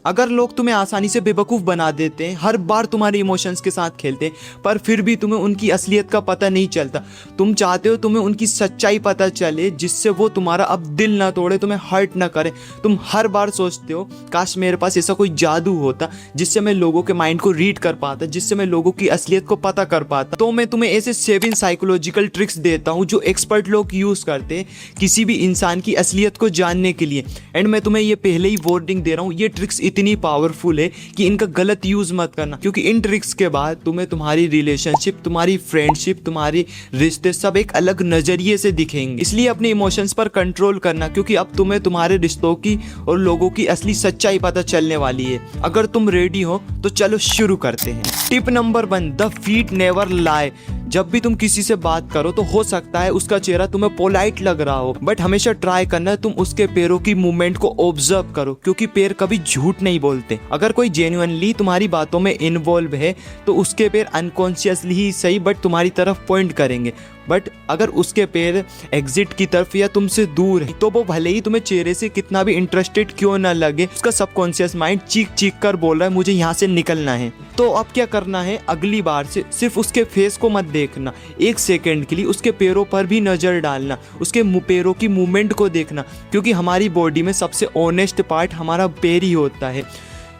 अगर लोग तुम्हें आसानी से बेवकूफ़ बना देते हैं, हर बार तुम्हारे इमोशंस के साथ खेलते हैं, पर फिर भी तुम्हें उनकी असलियत का पता नहीं चलता, तुम चाहते हो तुम्हें उनकी सच्चाई पता चले जिससे वो तुम्हारा अब दिल ना तोड़े, तुम्हें हर्ट ना करे। तुम हर बार सोचते हो काश मेरे पास ऐसा कोई जादू होता जिससे मैं लोगों के माइंड को रीड कर पाता, जिससे मैं लोगों की असलियत को पता कर पाता। तो मैं तुम्हें ऐसे 7 साइकोलॉजिकल ट्रिक्स देता हूँ जो एक्सपर्ट लोग यूज़ करते हैं किसी भी इंसान की असलियत को जानने के लिए। एंड मैं तुम्हें ये पहले ही वार्निंग दे रहा हूँ, ये ट्रिक्स इतनी पावरफुल है कि इनका गलत यूज़ मत करना, क्योंकि इन ट्रिक्स के बाद तुम्हें तुम्हारी रिलेशनशिप, तुम्हारी फ्रेंडशिप, तुम्हारी रिश्ते सब एक अलग नज़रिए से दिखेंगे। इसलिए अपने इमोशंस पर कंट्रोल करना, क्योंकि अब तुम्हें तुम्हारे रिश्तों की और लोगों की असली सच्चाई पता चलने वाली है। अगर तुम रेडी हो तो चलो शुरू करते हैं। Tip number 1, the feet never लाई। जब भी तुम किसी से बात करो तो हो सकता है उसका चेहरा तुम्हें पोलाइट लग रहा हो, बट हमेशा ट्राई करना तुम उसके पैरों की मूवमेंट को ऑब्जर्व करो, क्योंकि पैर कभी झूठ नहीं बोलते। अगर कोई जेन्युइनली तुम्हारी बातों में इन्वॉल्व है तो उसके पैर अनकॉन्शियसली ही सही बट तुम्हारी तरफ पॉइंट करेंगे, बट अगर उसके पैर एग्जिट की तरफ या तुमसे दूर है तो वो भले ही तुम्हें चेहरे से कितना भी इंटरेस्टेड क्यों ना लगे, उसका सबकॉन्शियस माइंड चीख चीख कर बोल रहा है मुझे यहाँ से निकलना है। तो अब क्या करना है, अगली बार से सिर्फ उसके फेस को मत देखना, 1 सेकेंड के लिए उसके पैरों पर भी नज़र डालना, उसके पैरों की मूवमेंट को देखना, क्योंकि हमारी बॉडी में सबसे ऑनेस्ट पार्ट हमारा पैर ही होता है।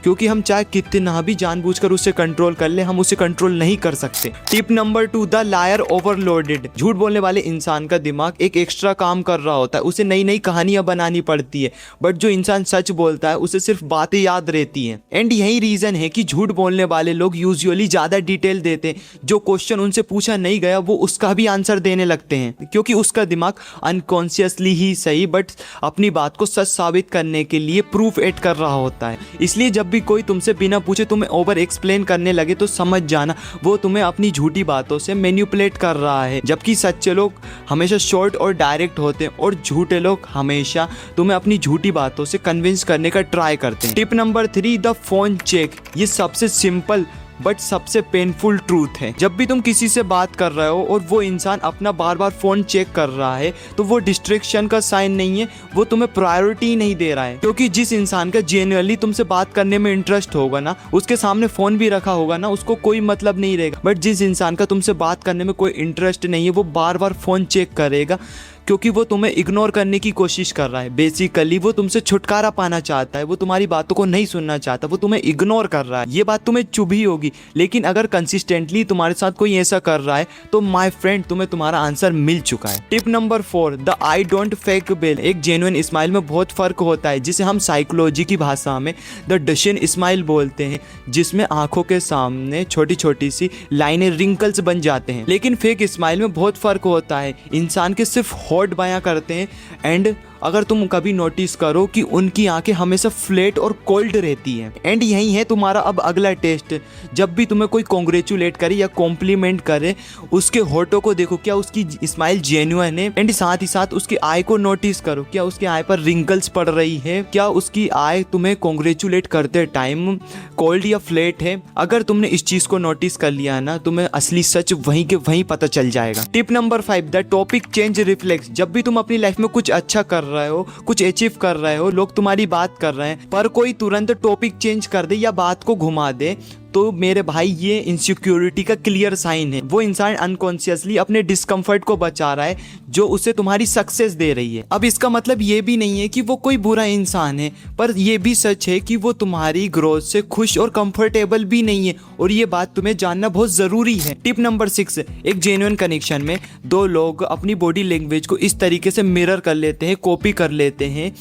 क्योंकि हम चाहे कितना भी जानबूझकर उसे कंट्रोल कर ले, हम उसे कंट्रोल नहीं कर सकते। Tip number 2, the liar overloaded. झूठ बोलने वाले इंसान का दिमाग एक एक्स्ट्रा काम कर रहा होता है, उसे नई नई कहानियां बनानी पड़ती है, बट जो इंसान सच बोलता है उसे सिर्फ बातें याद रहती हैं। एंड यही रीज़न है कि झूठ बोलने वाले लोग यूजुअली ज़्यादा डिटेल देते हैं, जो क्वेश्चन उनसे पूछा नहीं गया वो उसका भी आंसर देने लगते हैं, क्योंकि उसका दिमाग अनकॉन्शियसली ही सही बट अपनी बात को सच साबित करने के लिए प्रूफ ऐड कर रहा होता है। इसलिए जब भी कोई तुमसे बिना पूछे तुम्हें ओवर एक्सप्लेन करने लगे तो समझ जाना वो तुम्हें अपनी झूठी बातों से मैनिपुलेट कर रहा है, जबकि सच्चे लोग हमेशा शॉर्ट और डायरेक्ट होते हैं और झूठे लोग हमेशा तुम्हें अपनी झूठी बातों से कन्विंस करने का ट्राई करते हैं। Tip number 3, the phone check. ये सबसे सिंपल बट सबसे पेनफुल ट्रूथ है। जब भी तुम किसी से बात कर रहे हो और वो इंसान अपना बार बार फ़ोन चेक कर रहा है तो वो डिस्ट्रैक्शन का साइन नहीं है, वो तुम्हें प्रायोरिटी नहीं दे रहा है। क्योंकि जिस इंसान का जेन्युइनली तुमसे बात करने में इंटरेस्ट होगा ना, उसके सामने फ़ोन भी रखा होगा ना, उसको कोई मतलब नहीं रहेगा। बट जिस इंसान का तुमसे बात करने में कोई इंटरेस्ट नहीं है, वो बार बार फ़ोन चेक करेगा, क्योंकि वो तुम्हें इग्नोर करने की कोशिश कर रहा है। बेसिकली वो तुमसे छुटकारा पाना चाहता है, वो तुम्हारी बातों को नहीं सुनना चाहता, वो तुम्हें इग्नोर कर रहा है। ये बात तुम्हें चुभी होगी, लेकिन अगर कंसिस्टेंटली तुम्हारे साथ कोई ऐसा कर रहा है तो माय फ्रेंड तुम्हें तुम्हारा आंसर मिल चुका है। Tip number 4, the I don't fake bell. एक जेन्युइन स्माइल में बहुत फर्क होता है, जिसे हम साइकोलॉजी की भाषा में द डशन स्माइल बोलते हैं, जिसमें आंखों के सामने छोटी छोटी सी लाइनें, रिंकल्स बन जाते हैं। लेकिन फेक स्माइल में बहुत फर्क होता है, इंसान के सिर्फ होठ बयां करते हैं। एंड अगर तुम कभी नोटिस करो कि उनकी आंखें हमेशा फ्लैट और कोल्ड रहती हैं। एंड यही है तुम्हारा अब अगला टेस्ट। जब भी तुम्हें कोई कॉन्ग्रेचुलेट करे या कॉम्प्लीमेंट करे, उसके होठों को देखो, क्या उसकी स्माइल जेन्युइन है। एंड साथ ही साथ उसकी आई को नोटिस करो, क्या उसकी आई पर रिंकल्स पड़ रही है, क्या उसकी आई तुम्हें कॉन्ग्रेचुलेट करते टाइम कोल्ड या फ्लैट है। अगर तुमने इस चीज़ को नोटिस कर लिया ना, तुम्हें असली सच वहीं के वहीं पता चल जाएगा। Tip number 5, the topic change reflex. जब भी तुम अपनी लाइफ में कुछ अच्छा कर रहे हो, कुछ अचीव कर रहे हो, लोग तुम्हारी बात कर रहे हैं, पर कोई तुरंत टॉपिक चेंज कर दे या बात को घुमा दे, तो मेरे भाई ये इनसिक्योरिटी का क्लियर साइन है। वो इंसान अनकॉन्शियसली अपने डिस्कम्फर्ट को बचा रहा है जो उसे तुम्हारी सक्सेस दे रही है। अब इसका मतलब ये भी नहीं है कि वो कोई बुरा इंसान है, पर ये भी सच है कि वो तुम्हारी ग्रोथ से खुश और कंफर्टेबल भी नहीं है, और ये बात तुम्हें जानना बहुत ज़रूरी है। टिप नंबर 6, एक जेन्युइन कनेक्शन में 2 लोग अपनी बॉडी लैंग्वेज को इस तरीके से मिरर कर लेते हैं, कॉपी कर लेते हैं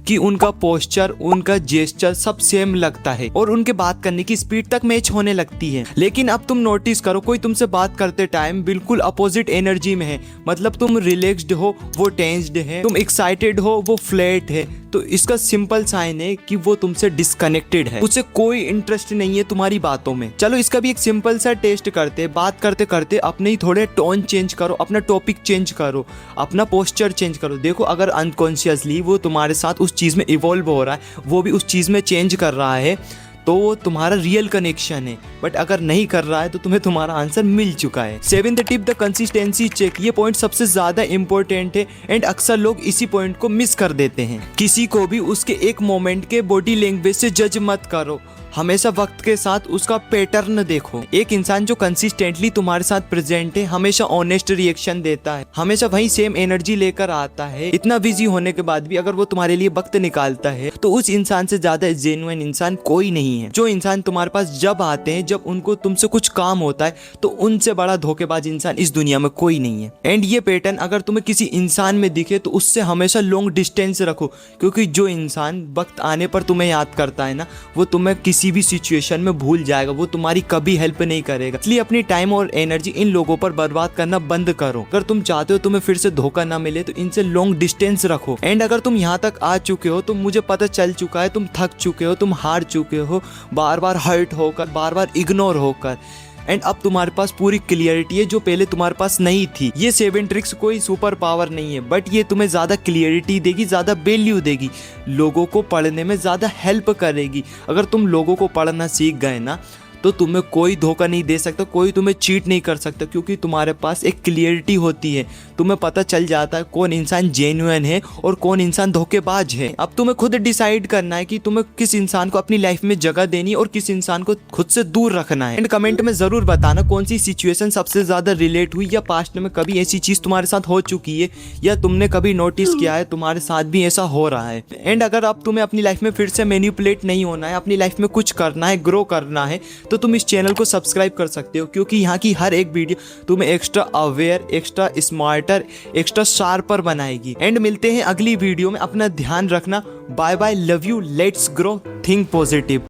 कि उनका पोस्चर, उनका जेस्चर सब सेम लगता है और उनके बात करने की स्पीड तक मैच होने लगती है। लेकिन अब तुम नोटिस करो, कोई तुमसे बात करते टाइम बिल्कुल अपोजिट एनर्जी में है, मतलब तुम रिलैक्स्ड हो, वो टेंस्ड है, तुम एक्साइटेड हो, वो फ्लैट है, तो इसका सिंपल साइन है कि वो तुमसे डिस्कनेक्टेड है, उसे कोई इंटरेस्ट नहीं है तुम्हारी बातों में। चलो इसका भी एक सिंपल सा टेस्ट करते हैं। बात करते करते अपने ही थोड़े टोन चेंज करो, अपना टॉपिक चेंज करो, अपना पोस्चर चेंज करो। देखो अगर अनकॉन्शियसली वो तुम्हारे साथ उस चीज़ में इवॉल्व हो रहा है, वो भी उस चीज़ में चेंज कर रहा है, तो वो तुम्हारा रियल कनेक्शन है, बट अगर नहीं कर रहा है तो तुम्हें तुम्हारा आंसर मिल चुका है। 7th tip, the consistency check. ये पॉइंट सबसे ज्यादा इंपॉर्टेंट है एंड अक्सर लोग इसी पॉइंट को मिस कर देते हैं। किसी को भी उसके एक मोमेंट के बॉडी लैंग्वेज से जज मत करो, हमेशा वक्त के साथ उसका पैटर्न देखो। एक इंसान जो कंसिस्टेंटली तुम्हारे साथ प्रेजेंट है, हमेशा ऑनेस्ट रिएक्शन देता है, हमेशा वही सेम एनर्जी लेकर आता है, इतना बिजी होने के बाद भी अगर वो तुम्हारे लिए वक्त निकालता है तो उस इंसान से ज्यादा जेन्युइन इंसान कोई नहीं है। जो इंसान तुम्हारे पास जब आते हैं, जब उनको तुमसे कुछ काम होता है, तो उनसे बड़ा धोखेबाज इंसान इस दुनिया में कोई नहीं है। एंड ये पैटर्न अगर तुम्हें किसी इंसान में दिखे तो उससे हमेशा लॉन्ग डिस्टेंस रखो, क्योंकि जो इंसान वक्त आने पर तुम्हें याद करता है ना, वो तुम्हें किसी भी सिचुएशन में भूल जाएगा, वो तुम्हारी कभी हेल्प नहीं करेगा। इसलिए अपनी टाइम और एनर्जी इन लोगों पर बर्बाद करना बंद करो। अगर तुम चाहते हो तुम्हें फिर से धोखा ना मिले तो इनसे लॉन्ग डिस्टेंस रखो। एंड अगर तुम यहाँ तक आ चुके हो तो मुझे पता चल चुका है, तुम थक चुके हो, तुम हार चुके हो, बार बार हर्ट होकर, बार बार इग्नोर होकर। एंड अब तुम्हारे पास पूरी क्लियरिटी है जो पहले तुम्हारे पास नहीं थी। ये 7 ट्रिक्स कोई सुपर पावर नहीं है, बट ये तुम्हें ज़्यादा क्लियरिटी देगी, ज़्यादा वैल्यू देगी, लोगों को पढ़ने में ज़्यादा हेल्प करेगी। अगर तुम लोगों को पढ़ना सीख गए ना तो तुम्हें कोई धोखा नहीं दे सकता, कोई तुम्हें चीट नहीं कर सकता, क्योंकि तुम्हारे पास एक क्लियरिटी होती है। तुम्हें पता चल जाता है कौन इंसान जेन्युइन है और कौन इंसान धोखेबाज है। अब तुम्हें खुद डिसाइड करना है कि तुम्हें किस इंसान को अपनी लाइफ में जगह देनी है और किस इंसान को खुद से दूर रखना है। एंड कमेंट में जरूर बताना कौन सी सिचुएशन सबसे ज्यादा रिलेट हुई, या पास्ट में कभी ऐसी चीज तुम्हारे साथ हो चुकी है, या तुमने कभी नोटिस किया है तुम्हारे साथ भी ऐसा हो रहा है। एंड अगर अब तुम्हें अपनी लाइफ में फिर से मैनिपुलेट नहीं होना है, अपनी लाइफ में कुछ करना है, ग्रो करना है, तो तुम इस चैनल को सब्सक्राइब कर सकते हो, क्योंकि यहाँ की हर एक वीडियो तुम्हें extra aware, extra smarter, extra sharper बनाएगी। एंड मिलते हैं अगली वीडियो में, अपना ध्यान रखना। Bye bye, love you, let's grow, think positive.